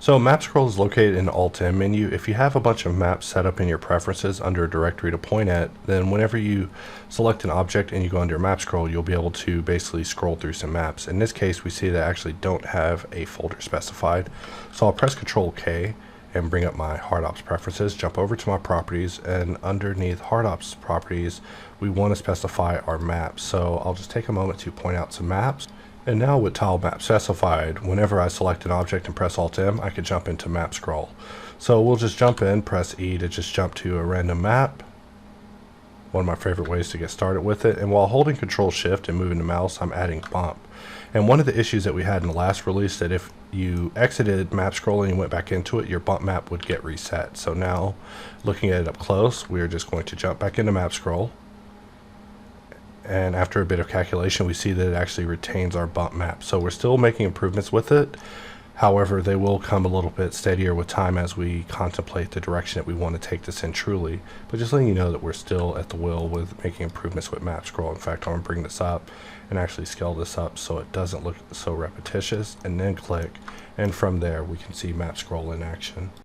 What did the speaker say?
So Mapscroll is located in the Alt-M menu. If you have a bunch of maps set up in your preferences under a directory to point at, then whenever you select an object and you go under Mapscroll, you'll be able to basically scroll through some maps. In this case, we see that I actually don't have a folder specified. So I'll press Control K and bring up my HardOps preferences, jump over to my properties, and underneath HardOps properties, we want to specify our maps. So I'll just take a moment to point out some maps. And now with tile map specified, whenever I select an object and press Alt-M, I can jump into Mapscroll. So we'll just jump in, press E to just jump to a random map. One of my favorite ways to get started with it. And while holding Control Shift and moving the mouse, I'm adding bump. And one of the issues that we had in the last release, that if you exited Mapscroll and you went back into it, your bump map would get reset. So now, looking at it up close, we are just going to jump back into Mapscroll. And after a bit of calculation, we see that it actually retains our bump map. So we're still making improvements with it. However, they will come a little bit steadier with time as we contemplate the direction that we want to take this in truly. But just letting you know that we're still at the will with making improvements with Mapscroll. In fact, I'm going to bring this up and actually scale this up so it doesn't look so repetitious, and then click. And from there, we can see Mapscroll in action.